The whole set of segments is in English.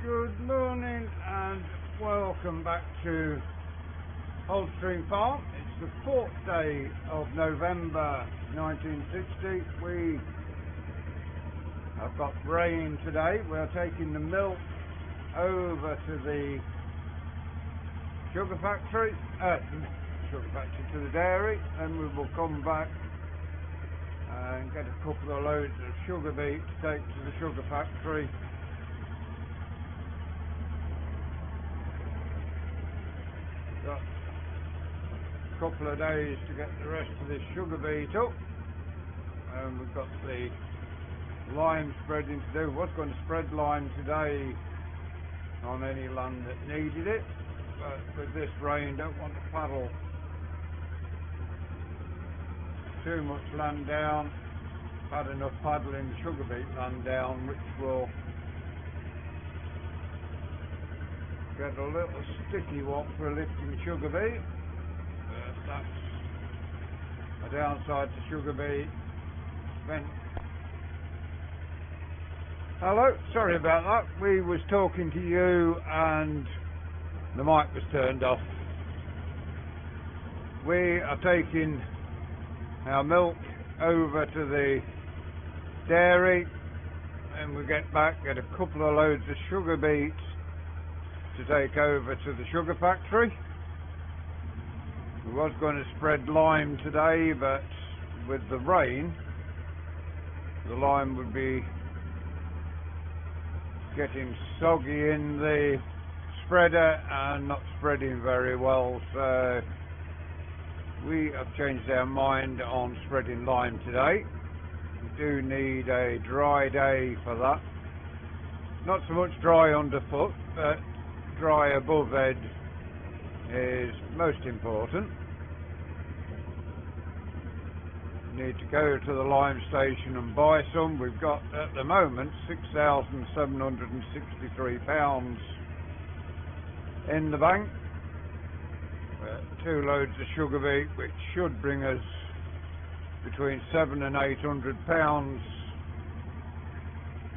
Good morning and welcome back to Holdstream Farm. It's the 4th day of November 1960. We have got rain today. We're taking the milk over to the sugar factory, to the dairy, and we will come back and get a couple of loads of sugar beet to take to the sugar factory. Got a couple of days to get the rest of this sugar beet up, and we've got the lime spreading to do. Was going to spread lime today on any land that needed it, but with this rain don't want to paddle too much land down. Had enough paddling the sugar beet land down, which will get a little sticky one for lifting sugar beet. That's a downside to sugar beet. Hello, sorry about that. We was talking to you and the mic was turned off. We are taking our milk over to the dairy, and we get back, get a couple of loads of sugar beet to take over to the sugar factory. We was going to spread lime today, but with the rain the lime would be getting soggy in the spreader and not spreading very well, so we have changed our mind on spreading lime today. We do need a dry day for that. Not so much dry underfoot, but dry above head is most important. We need to go to the lime station and buy some. We've got at the moment 6,763 pounds in the bank. 2 loads of sugar beet, which should bring us between 700 and 800 pounds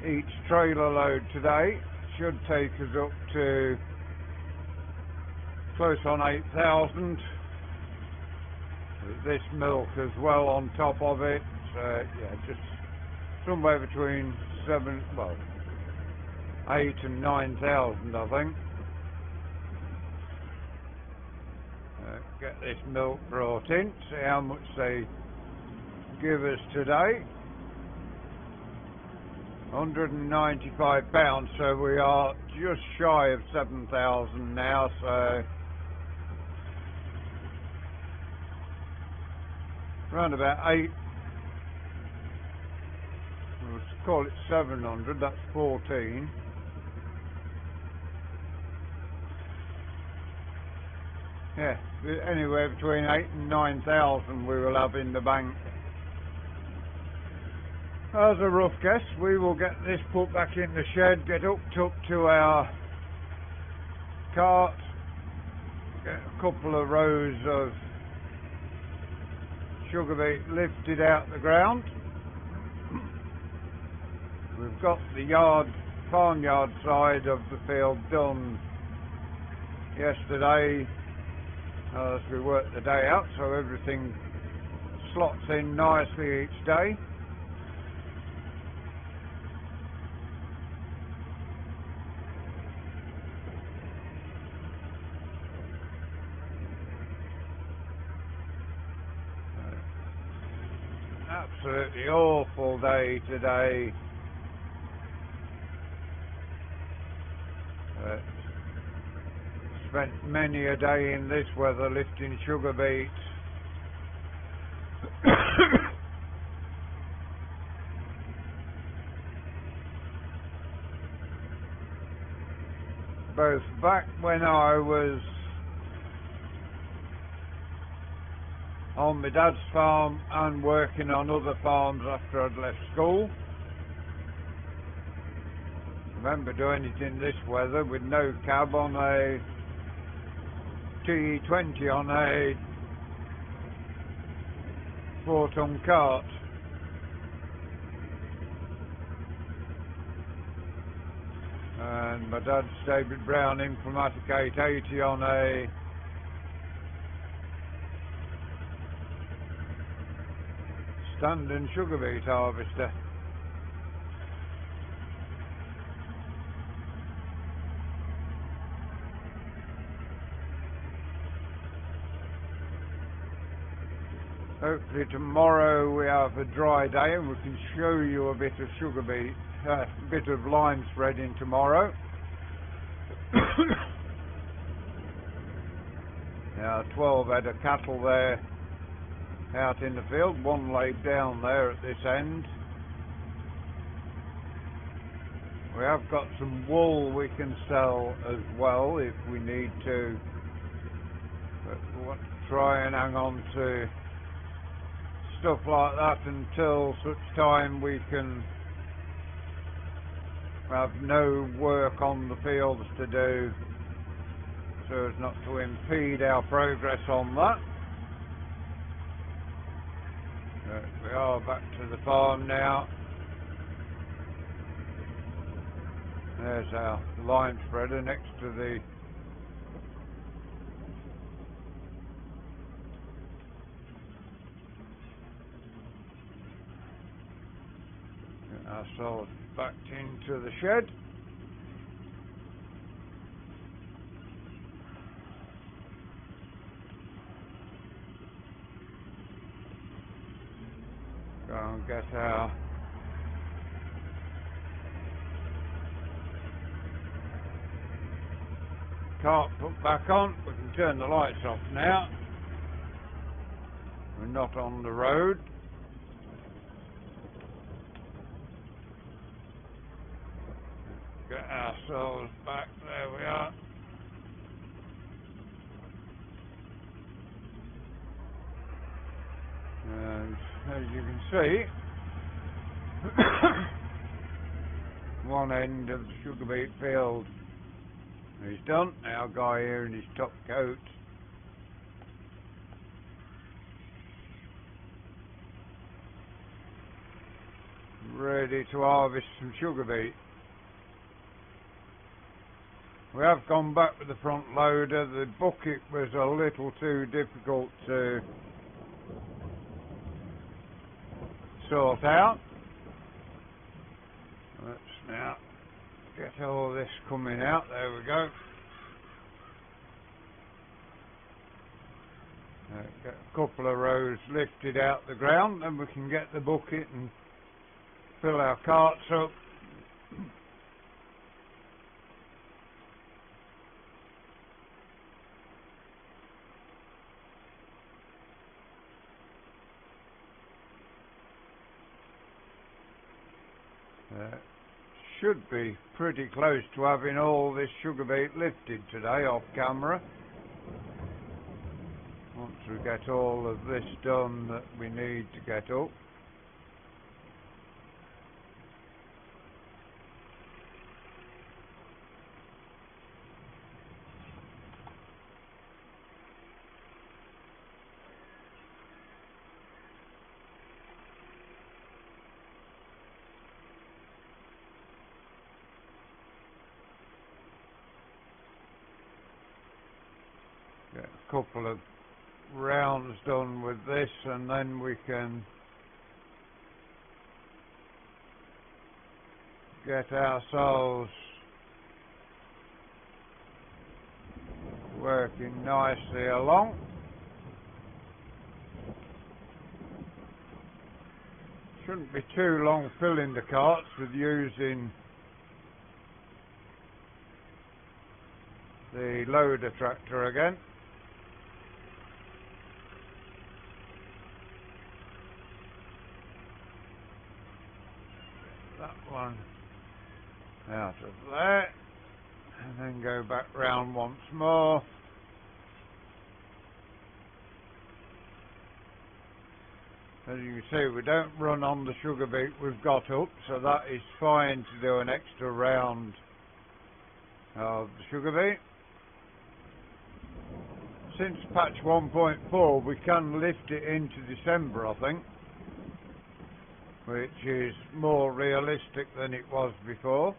each trailer load today. Should take us up to close on 8,000. This milk as well on top of it, yeah, just somewhere between 8 and 9,000, I think. Get this milk brought in, see how much they give us today. 195 pounds, so we are just shy of 7,000 now, so around about 8, let's call it 700, that's 14. Yeah, anywhere between 8 and 9,000 we will have in the bank. As a rough guess, we will get this put back in the shed, get hooked up to our cart, get a couple of rows of sugar beet lifted out the ground. We've got the farmyard side of the field done yesterday as we worked the day out, so everything slots in nicely each day. Absolutely awful day today. Spent many a day in this weather lifting sugar beet. Both back when I was on my dad's farm and working on other farms after I'd left school. Remember doing it in this weather with no cab on a TE20 on a 4-ton cart. And my dad's David Brown Informatic 880 on a standing sugar beet harvester. Hopefully tomorrow we have a dry day and we can show you a bit of sugar beet, bit of line spreading tomorrow. Now 12 head of cattle there out in the field, one laid down there at this end. We have got some wool we can sell as well if we need to, but we want to try and hang on to stuff like that until such time we can have no work on the fields to do, so as not to impede our progress on that. We are back to the farm now. There's our line spreader next to the ourselves backed into the shed. Go and get our cart put back on. We can turn the lights off now. We're not on the road. Get ourselves back, there we are. And as you can see, one end of the sugar beet field is done. Our guy here in his top coat ready to harvest some sugar beet. We have gone back with the front loader. The bucket was a little too difficult to sort out. Let's now get all this coming out. There we go. Get a couple of rows lifted out the ground, then we can get the bucket and fill our carts up. Should be pretty close to having all this sugar beet lifted today off camera. Once we get all of this done that we need to get up. Get a couple of rounds done with this and then we can get ourselves working nicely along. Shouldn't be too long filling the carts with using the loader tractor again. That one out of there and then go back round once more. As you can see, we don't run on the sugar beet we've got up, so that is fine to do an extra round of the sugar beet. Since patch 1.4 we can lift it into December, I think, which is more realistic than it was before.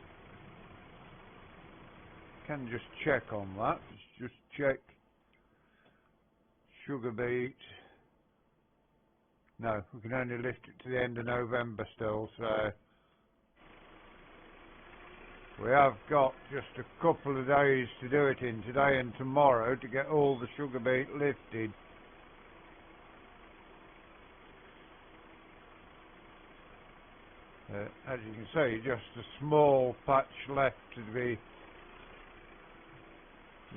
can just check on that. Let's just check. Sugar beet. No, we can only lift it to the end of November still, so we have got just a couple of days to do it in, today and tomorrow, to get all the sugar beet lifted. As you can see, just a small patch left to be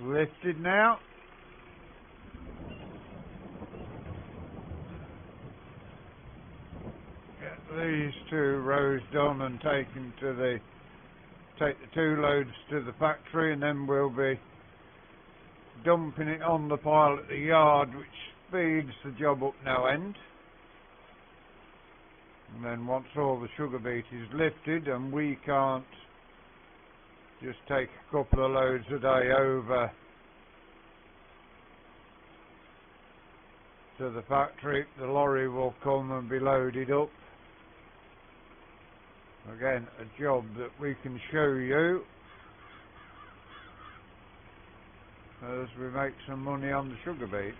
lifted now. Get these 2 rows done and take the 2 loads to the factory, and then we'll be dumping it on the pile at the yard, which speeds the job up no end. And then once all the sugar beet is lifted, and we can't just take a couple of loads a day over to the factory, the lorry will come and be loaded up. Again, a job that we can show you as we make some money on the sugar beet.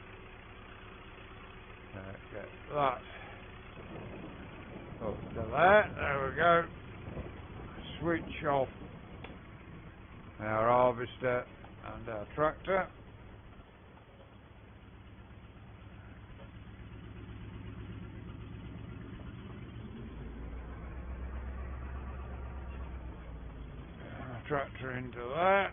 Get that up to there we go. Switch off our harvester and our tractor. Tractor into that.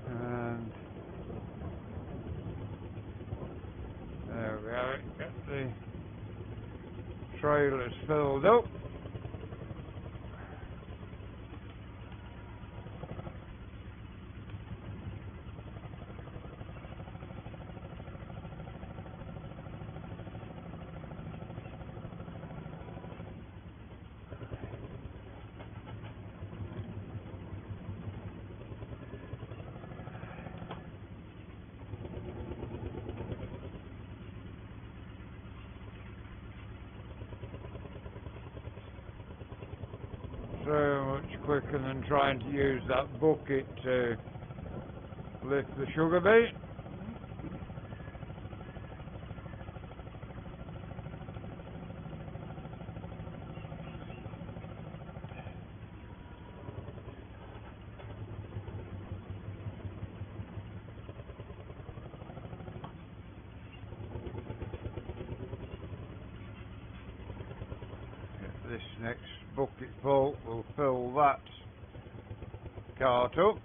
And there we go. Get the trailers filled up. So much quicker than trying to use that bucket to lift the sugar beet. This next bucket full will fill that cart up.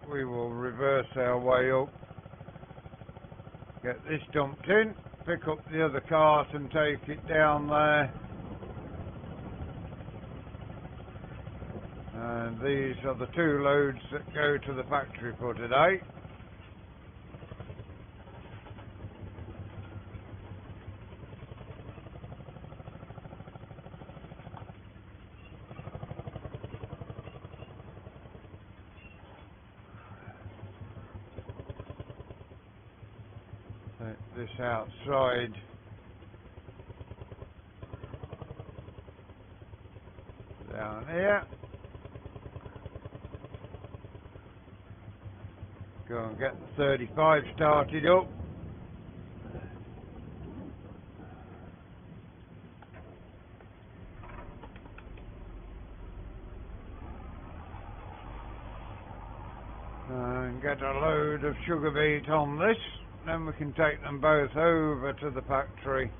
We will reverse our way up, get this dumped in, pick up the other cart and take it down there. And these are the 2 loads that go to the factory for today. This outside down here. Go and get the 35 started up. And get a load of sugar beet on this. Then we can take them both over to the factory.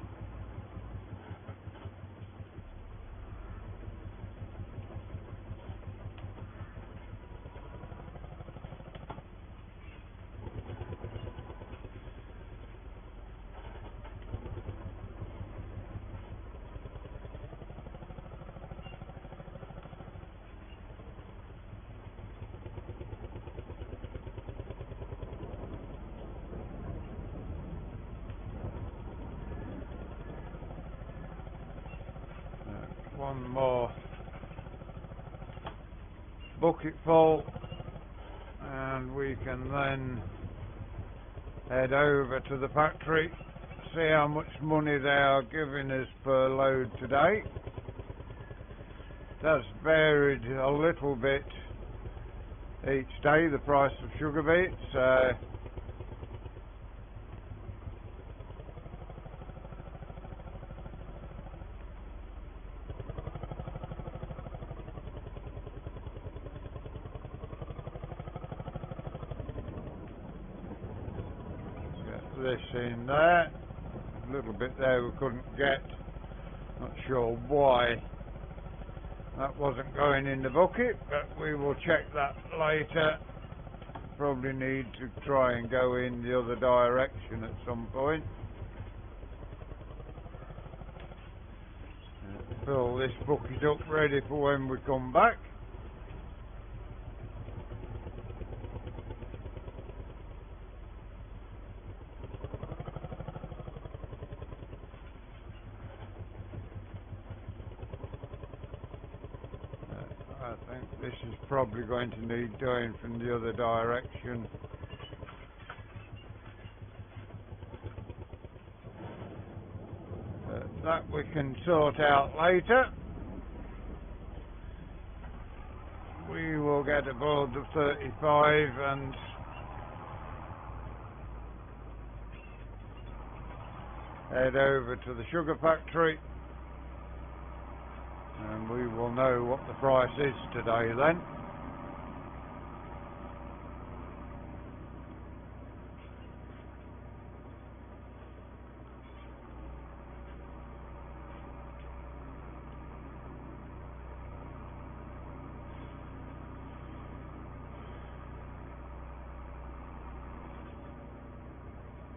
one more bucket full, and we can then head over to the factory, see how much money they are giving us per load today. It has varied a little bit each day, the price of sugar beets. Get this in there. A little bit there we couldn't get. Not sure why that wasn't going in the bucket, but we will check that later. Probably need to try and go in the other direction at some point. Fill this bucket up ready for when we come back. I think this is probably going to need doing from the other direction. That we can sort out later. We will get aboard the 35 and head over to the sugar factory, and we will know what the price is today then.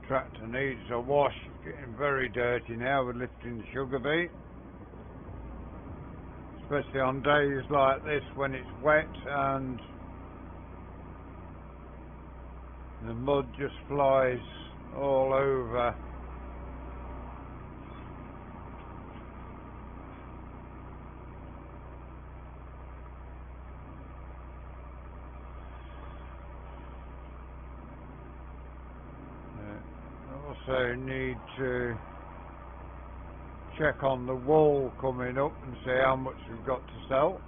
Tractor needs a wash, getting very dirty now with lifting the sugar beet, especially on days like this when it's wet and the mud just flies all over. Also need to check on the wall coming up and see how much we've got to sell.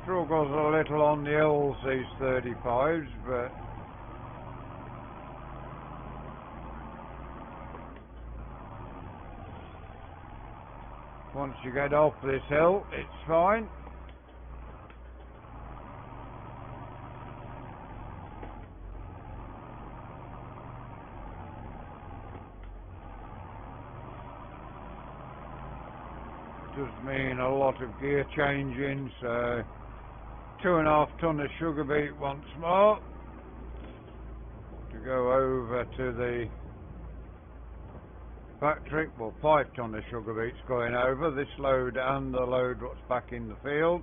Struggles a little on the hills, these 35s, but once you get off this hill, it's fine. It does mean a lot of gear changing, so 2.5 ton of sugar beet once more to go over to the factory. Well, 5 ton of sugar beets going over, this load and the load what's back in the field.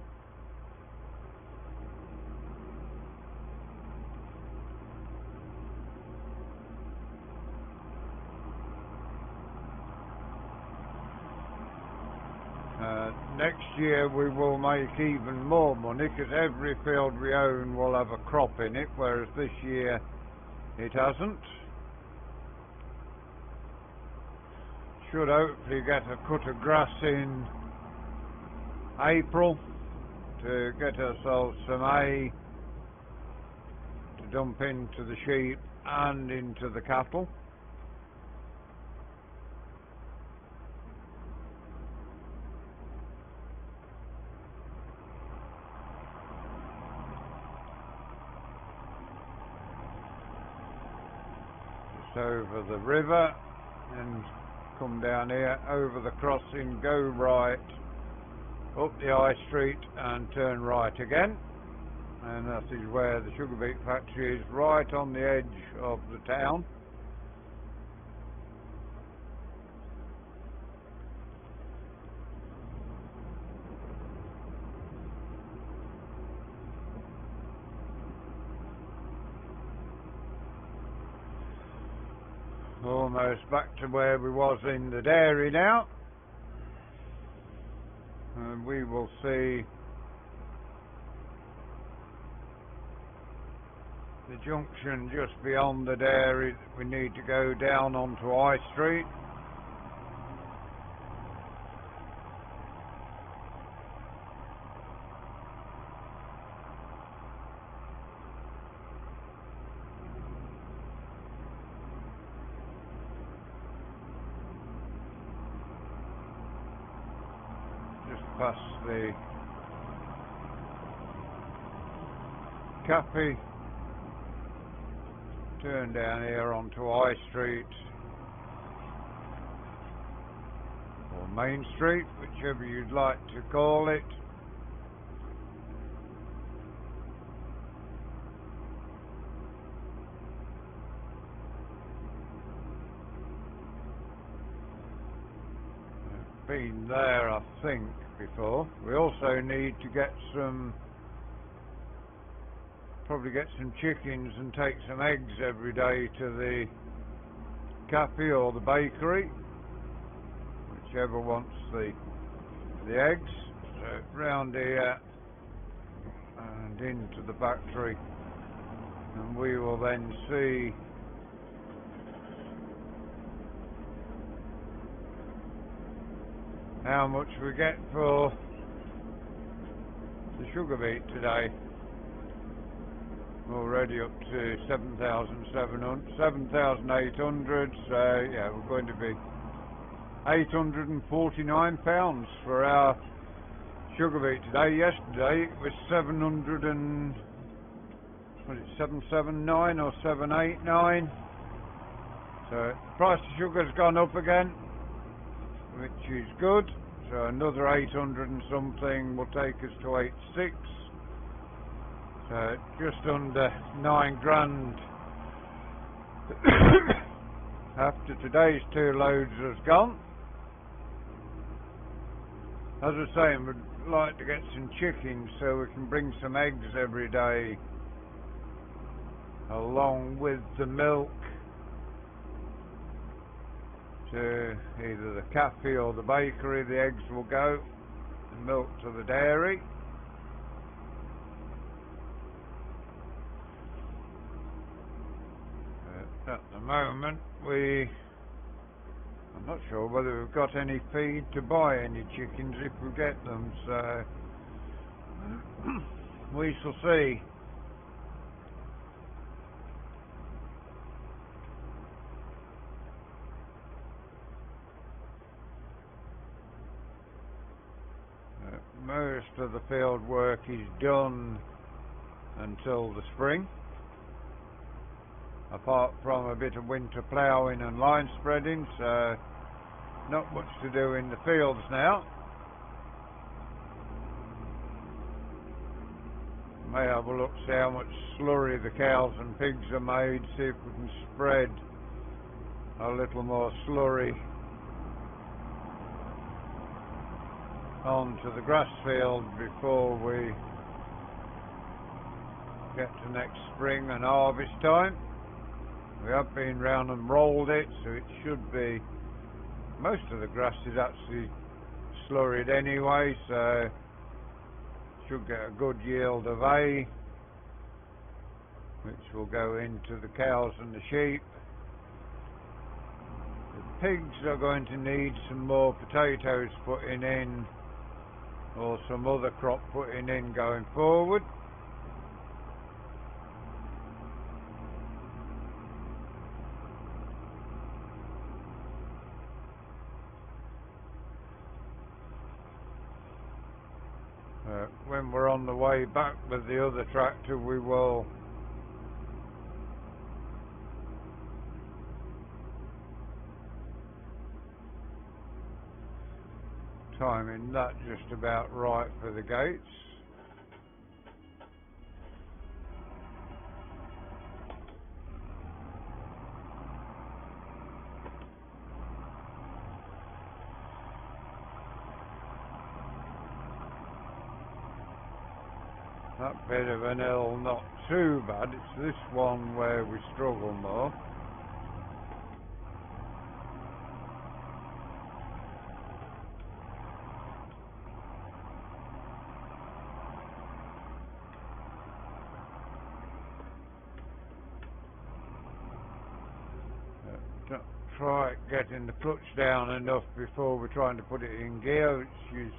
Next year we will make even more money because every field we own will have a crop in it, whereas this year it hasn't. Should hopefully get a cut of grass in April to get ourselves some hay to dump into the sheep and into the cattle. Just over the river and come down here over the crossing, go right up the high street and turn right again, and that is where the sugar beet factory is, right on the edge of the town. almost back to where we was in the dairy now, and we will see the junction just beyond the dairy. We need to go down onto High Street. Past the cafe, turn down here onto High Street or Main Street, whichever you'd like to call it. I've been there, I think, before. We also need to get probably get some chickens and take some eggs every day to the cafe or the bakery, whichever wants the eggs. So round here and into the factory, and we will then see how much we get for the sugar beet today. Already up to 7,800, so yeah, we're going to be £849 for our sugar beet today. Yesterday it was 779 or 789, so the price of sugar's gone up again, which is good. So another 800 and something will take us to 86. So just under 9 grand after today's 2 loads has gone. As I was saying, we'd like to get some chickens so we can bring some eggs every day along with the milk to either the cafe or the bakery. The eggs will go, the milk to the dairy. At the moment I'm not sure whether we've got any feed to buy any chickens if we get them, so we shall see. Most of the field work is done until the spring, apart from a bit of winter ploughing and line spreading, so not much to do in the fields now. May have a look, see how much slurry the cows and pigs are made, see if we can spread a little more slurry onto the grass field before we get to next spring and harvest time. We have been round and rolled it, so it should be, most of the grass is actually slurried anyway, so should get a good yield of hay, which will go into the cows and the sheep. The pigs are going to need some more potatoes putting in, or some other crop putting in going forward. When we're on the way back with the other tractor, we will timing that just about right for the gates. That bit of an hill not too bad, it's this one where we struggle more. try getting the clutch down enough before we're trying to put it in gear, which is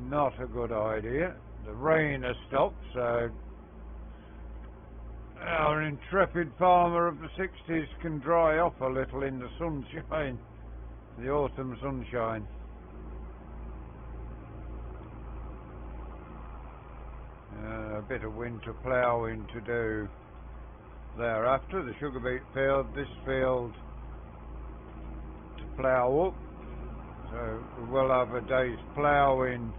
not a good idea. The rain has stopped, so our intrepid farmer of the 60s can dry off a little in the sunshine, the autumn sunshine. A bit of winter ploughing to do thereafter. The sugar beet field, this field to plough up, so we will have a day's ploughing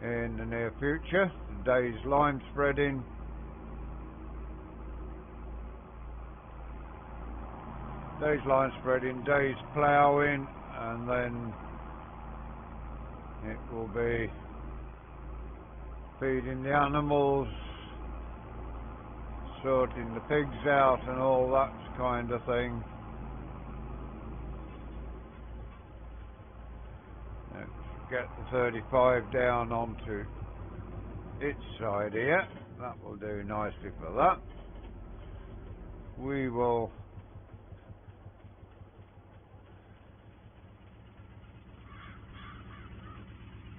in the near future, a day's lime spreading, day's ploughing, and then it will be feeding the animals, sorting the pigs out and all that kind of thing. Let's get the 35 down onto its side here. That will do nicely for that. We will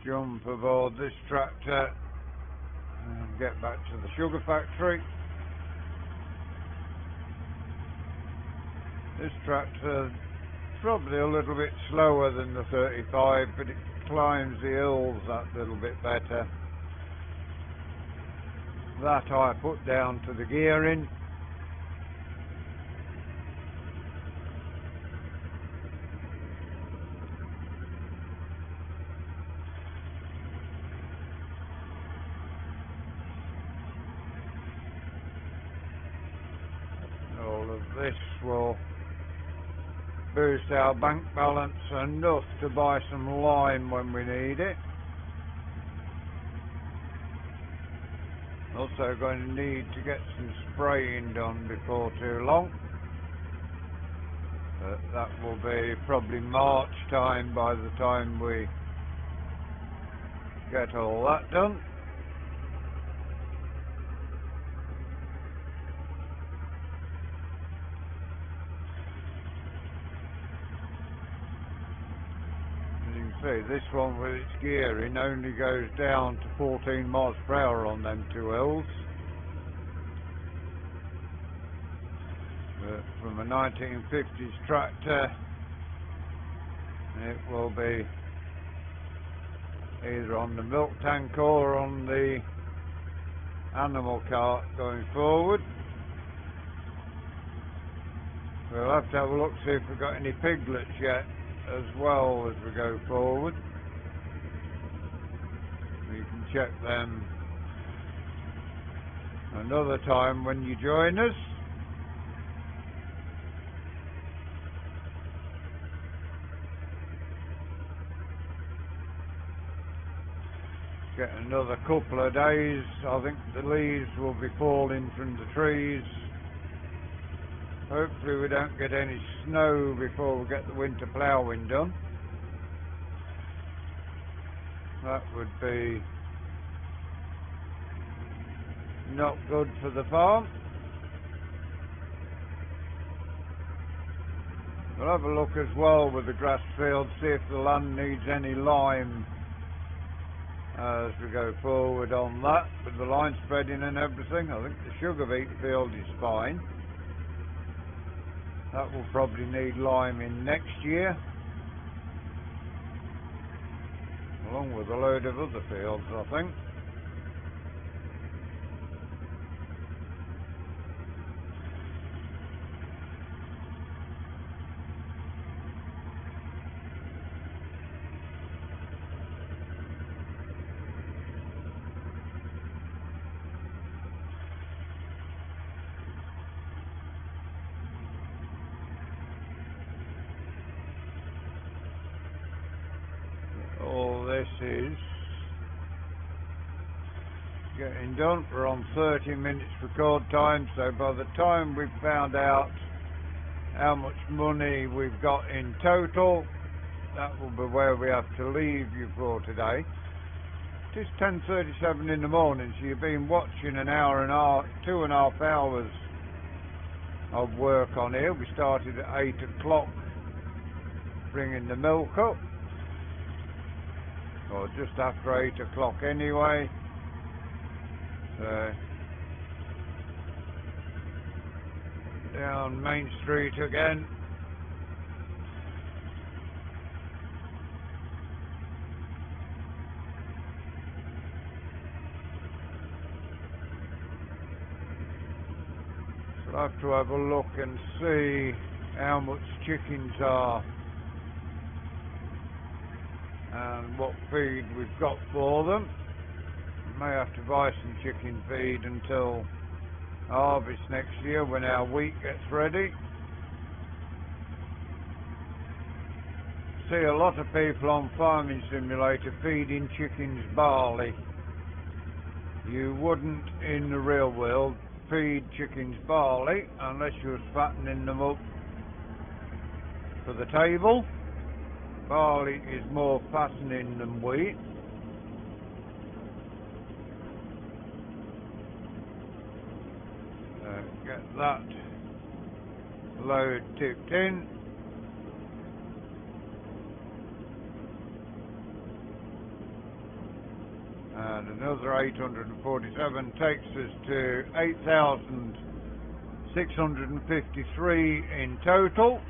jump aboard this tractor and get back to the sugar factory. This tractor probably a little bit slower than the 35, but it climbs the hills that little bit better. That I put down to the gearing. All of this will boost our bank balance enough to buy some lime when we need it. Also going to need to get some spraying done before too long, but that will be probably March time by the time we get all that done. See, this one with its gearing only goes down to 14 miles per hour on them two hills. But from a 1950s tractor, it will be either on the milk tank or on the animal cart going forward. We'll have to have a look, see if we've got any piglets yet as well as we go forward. We can check them another time when you join us. Get another couple of days. I think the leaves will be falling from the trees. Hopefully we don't get any snow before we get the winter ploughing done. That would be not good for the farm. We'll have a look as well with the grass field, see if the land needs any lime as we go forward on that, with the line spreading and everything. I think the sugar beet field is fine. That will probably need lime in next year, along with a load of other fields, I think. All this is getting done. We're on 30 minutes record time, so by the time we've found out how much money we've got in total, that will be where we have to leave you for today. It is 10:37 in the morning, so you've been watching an hour and a half, 2.5 hours of work on here. We started at 8 o'clock bringing the milk up, or just after 8 o'clock anyway. So down Main Street again. So I'll have to have a look and see how much chickens are and what feed we've got for them. May have to buy some chicken feed until harvest next year when our wheat gets ready. See a lot of people on Farming Simulator feeding chickens barley. You wouldn't in the real world feed chickens barley unless you was fattening them up for the table. Barley is more fattening than wheat. Get that load tipped in. And another 847 takes us to 8,653 in total.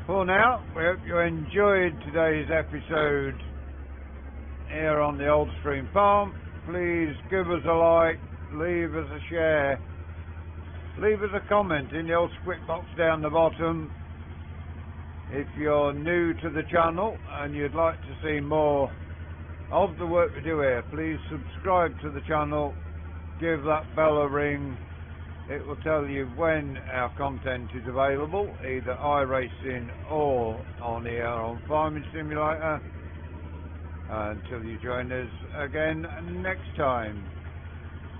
For now, we hope you enjoyed today's episode here on the Old Stream Farm. Please give us a like, leave us a share, leave us a comment in the old squid box down the bottom. If you're new to the channel and you'd like to see more of the work we do here, please subscribe to the channel, give that bell a ring. It will tell you when our content is available, either iracing or on here on Farming Simulator. Until you join us again next time.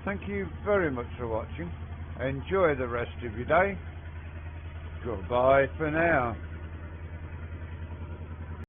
Thank you very much for watching. Enjoy the rest of your day. Goodbye for now.